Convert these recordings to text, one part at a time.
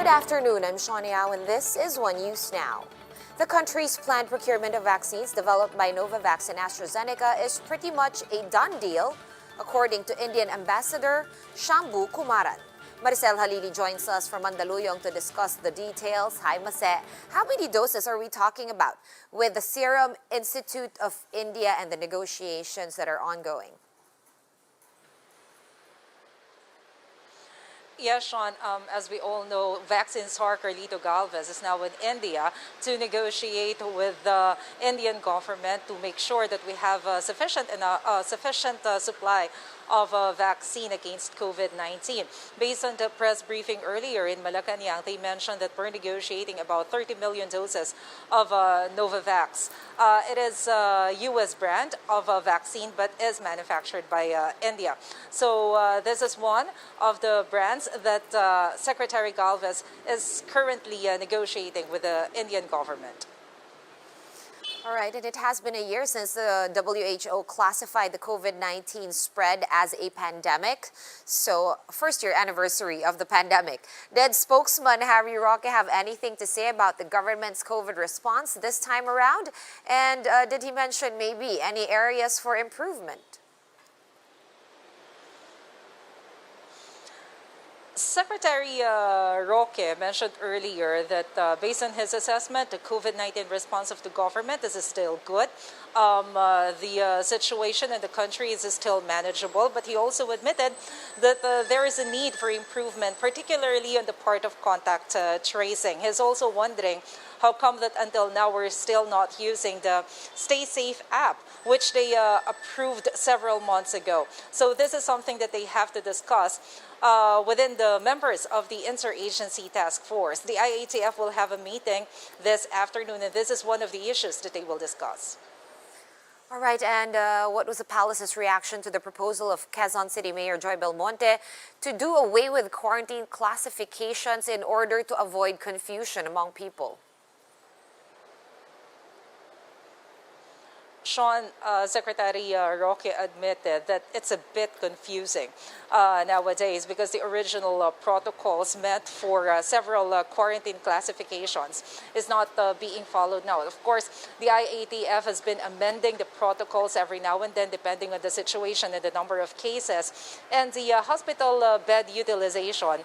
afternoon, I'm Shawnee Au, and this is One News Now. The country's planned procurement of vaccines developed by Novavax and AstraZeneca is pretty much a done deal, according to Indian Ambassador Shambhu Kumaran. Maricel Halili joins us from Mandaluyong to discuss the details. Hi, Mase. How many doses are we talking about with the Serum Institute of India and the negotiations that are ongoing? Yes, Sean, as we all know, Vaccine Czar Carlito Galvez is now in India to negotiate with the Indian government to make sure that we have a sufficient supply of a vaccine against COVID-19. Based on the press briefing earlier in Malacanang, they mentioned that we're negotiating about 30 million doses of Novavax. It is a U.S. brand of a vaccine, but is manufactured by India. So this is one of the brands that Secretary Galvez is currently negotiating with the Indian government. All right, and it has been a year since the WHO classified the COVID-19 spread as a pandemic. So, first year anniversary of the pandemic. Did spokesman Harry Roque have anything to say about the government's COVID response this time around? And did he mention maybe any areas for improvement? Secretary Roque mentioned earlier that based on his assessment, the COVID-19 response of the government is still good. The situation in the country is still manageable, but he also admitted that there is a need for improvement, particularly on the part of contact tracing. He's also wondering how come that until now we're still not using the Stay Safe app, which they approved several months ago. So this is something that they have to discuss within the members of the Interagency Task Force. The IATF will have a meeting this afternoon, and this is one of the issues that they will discuss. All right, and what was the palace's reaction to the proposal of Quezon City Mayor Joy Belmonte to do away with quarantine classifications in order to avoid confusion among people? Sean, Secretary Roque admitted that it's a bit confusing nowadays because the original protocols meant for several quarantine classifications is not being followed now. Of course, the IATF has been amending the protocols every now and then depending on the situation and the number of cases and the hospital bed utilization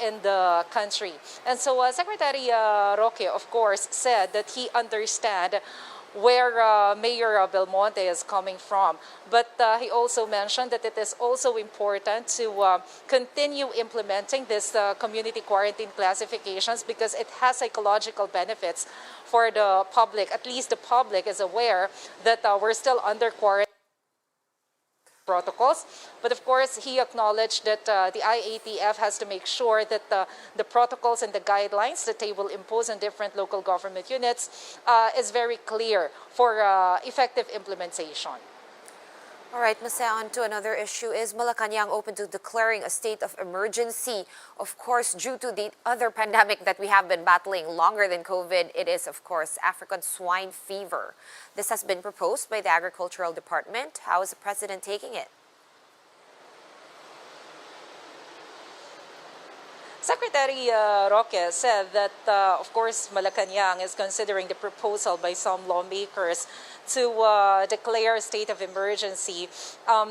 in the country. And so Secretary Roque, of course, said that he understands where Mayor Belmonte is coming from. But he also mentioned that it is also important to continue implementing this community quarantine classifications because it has psychological benefits for the public. At least the public is aware that we're still under quarantine protocols. But of course, he acknowledged that the IATF has to make sure that the protocols and the guidelines that they will impose on different local government units is very clear for effective implementation. All right, Mase, on to another issue. Is Malacanang open to declaring a state of emergency? Of course, due to the other pandemic that we have been battling longer than COVID, it is, of course, African swine fever. This has been proposed by the Agricultural Department. How is the President taking it? Secretary Roque said that, of course, Malacanang is considering the proposal by some lawmakers to declare a state of emergency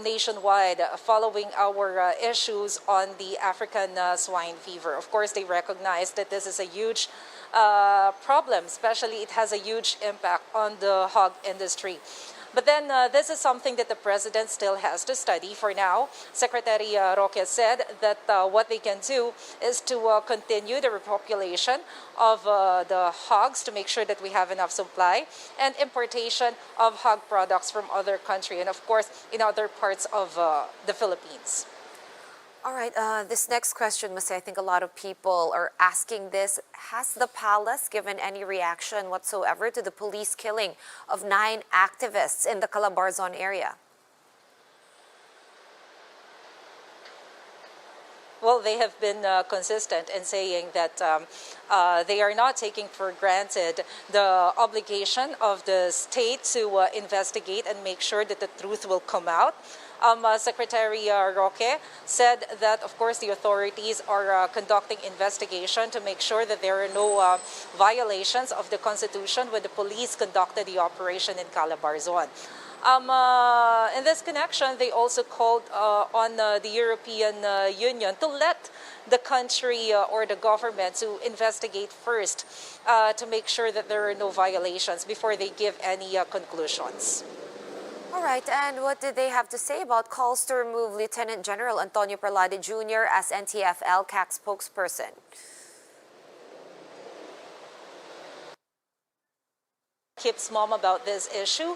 nationwide following our issues on the African swine fever. Of course, they recognize that this is a huge problem, especially it has a huge impact on the hog industry. But then this is something that the president still has to study. For now, Secretary Roque said that what they can do is to continue the repopulation of the hogs to make sure that we have enough supply and importation of hog products from other countries and, of course, in other parts of the Philippines. All right, this next question, Mase, I think a lot of people are asking this. Has the palace given any reaction whatsoever to the police killing of 9 activists in the Calabarzon area? well, they have been consistent in saying that they are not taking for granted the obligation of the state to investigate and make sure that the truth will come out. Secretary Roque said that, of course, the authorities are conducting investigation to make sure that there are no violations of the Constitution when the police conducted the operation in Calabarzon. In this connection, they also called on the European Union to let the country or the government to investigate first to make sure that there are no violations before they give any conclusions. All right, and what did they have to say about calls to remove Lieutenant General Antonio Perlade Jr. as NTF-ELCAC spokesperson? Keeps mum about this issue.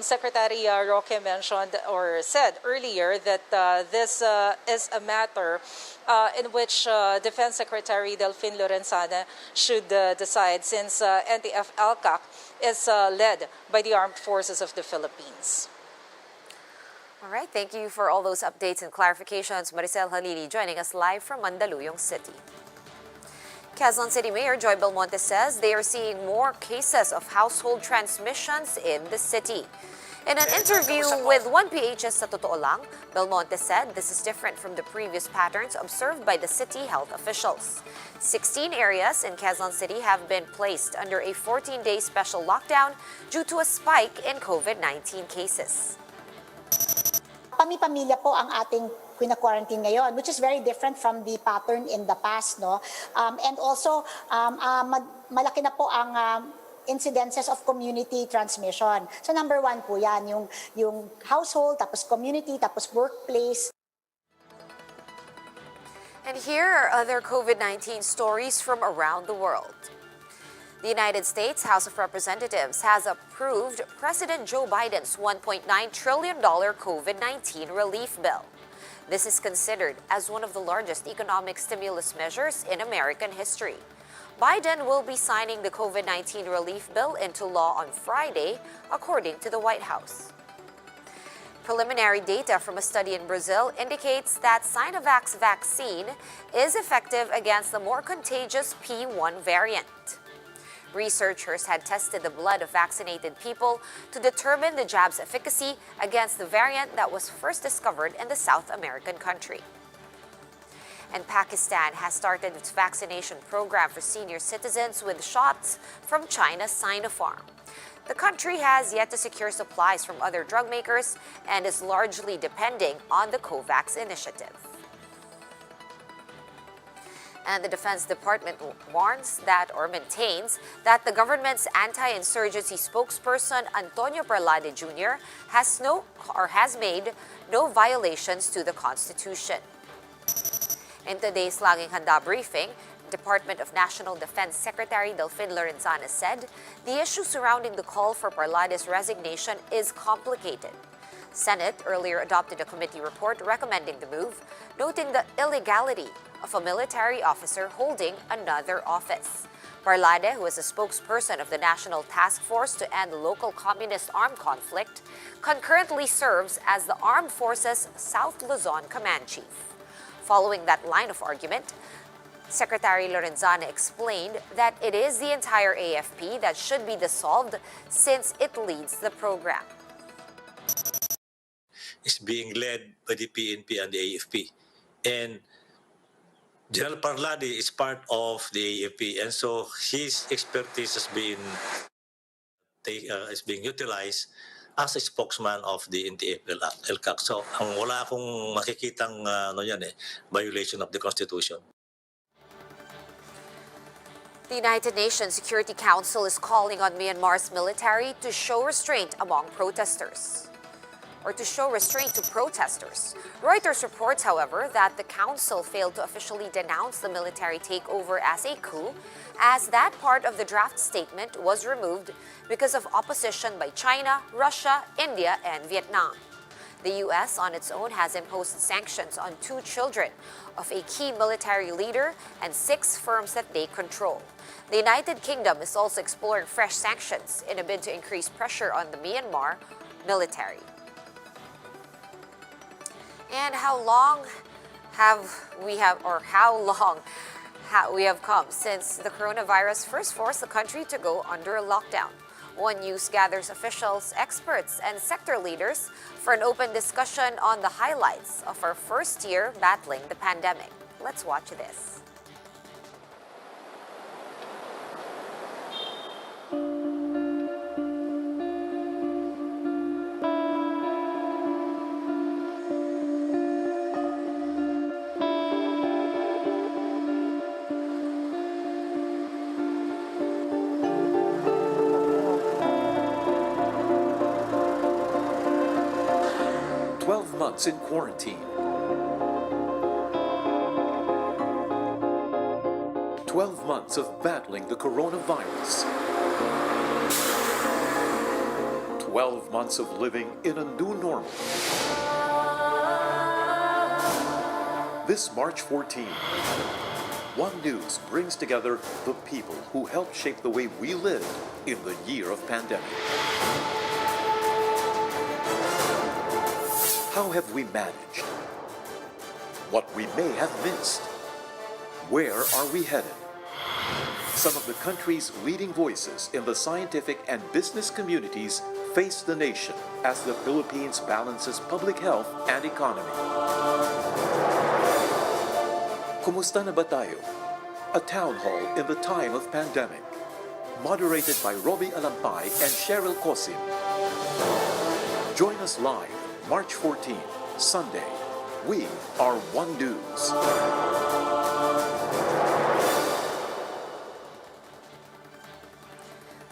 Secretary Roque mentioned or said earlier that this is a matter in which Defense Secretary Delfin Lorenzana should decide, since NTF-ELCAC is led by the Armed Forces of the Philippines. All right, thank you for all those updates and clarifications. Maricel Halili joining us live from Mandaluyong City. Quezon City Mayor Joy Belmonte says they are seeing more cases of household transmissions in the city. In an interview with 1PH's Sa Totoo Lang, Belmonte said this is different from the previous patterns observed by the city health officials. 16 areas in Quezon City have been placed under a 14-day special lockdown due to a spike in COVID-19 cases. Pami-pamilya po ang ating quarantine ngayon, which is very different from the pattern in the past, no? And also, malaki na po ang incidences of community transmission. So number one po yan, yung household, tapos community, tapos workplace. And here are other COVID-19 stories from around the world. The United States House of Representatives has approved President Joe Biden's $1.9 trillion COVID-19 relief bill. This is considered as one of the largest economic stimulus measures in American history. Biden will be signing the COVID-19 relief bill into law on Friday, according to the White House. Preliminary data from a study in Brazil indicates that Sinovac's vaccine is effective against the more contagious P1 variant. Researchers had tested the blood of vaccinated people to determine the jab's efficacy against the variant that was first discovered in the South American country. And Pakistan has started its vaccination program for senior citizens with shots from China's Sinopharm. The country has yet to secure supplies from other drug makers and is largely depending on the COVAX initiative. And the Defense Department warns that, or maintains, that the government's anti-insurgency spokesperson Antonio Perlade Jr. has made no violations to the Constitution. In today's Laging Handa briefing, Department of National Defense Secretary Delfin Lorenzana said the issue surrounding the call for Perlade's resignation is complicated. Senate earlier adopted a committee report recommending the move, noting the illegality of a military officer holding another office. Perlade, who is a spokesperson of the National Task Force to End Local Communist Armed Conflict, concurrently serves as the Armed Forces South Luzon Command Chief. Following that line of argument, Secretary Lorenzana explained that it is the entire AFP that should be dissolved since it leads the program. Is being led by the PNP and the AFP. And General Perlade is part of the AFP, and so his expertise is being utilized as a spokesman of the NTF-ELCAC. So wala akong makikitang violation of the Constitution. The United Nations Security Council is calling on Myanmar's military to show restraint among protesters. Or to show restraint to protesters. Reuters reports, however, that the council failed to officially denounce the military takeover as a coup, as that part of the draft statement was removed because of opposition by China, Russia, India, and Vietnam. The U.S. on its own has imposed sanctions on 2 children of a key military leader and 6 firms that they control. The United Kingdom is also exploring fresh sanctions in a bid to increase pressure on the Myanmar military. And how long how long we have come since the coronavirus first forced the country to go under a lockdown. One News gathers officials, experts, and sector leaders for an open discussion on the highlights of our first year battling the pandemic. Let's watch this. Months in quarantine. 12 months of battling the coronavirus. 12 months of living in a new normal. This March 14, One News brings together the people who helped shape the way we live in the year of pandemic. How have we managed? What we may have missed? Where are we headed? Some of the country's leading voices in the scientific and business communities face the nation as the Philippines balances public health and economy. Kumusta na ba tayo? A town hall in the time of pandemic. Moderated by Robbie Alampay and Cheryl Cosim. Join us live March 14, Sunday. We are One News.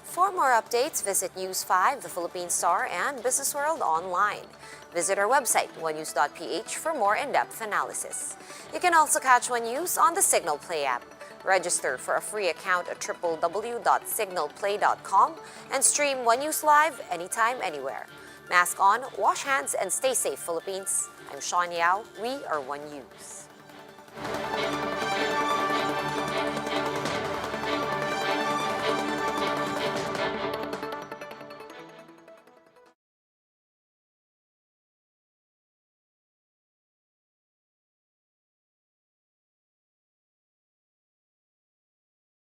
For more updates, visit News 5, the Philippine Star, and Business World online. Visit our website, onenews.ph, for more in-depth analysis. You can also catch One News on the Signal Play app. Register for a free account at www.signalplay.com and stream One News live anytime, anywhere. Mask on, wash hands, and stay safe, Philippines. I'm Sean Yao. We are One News.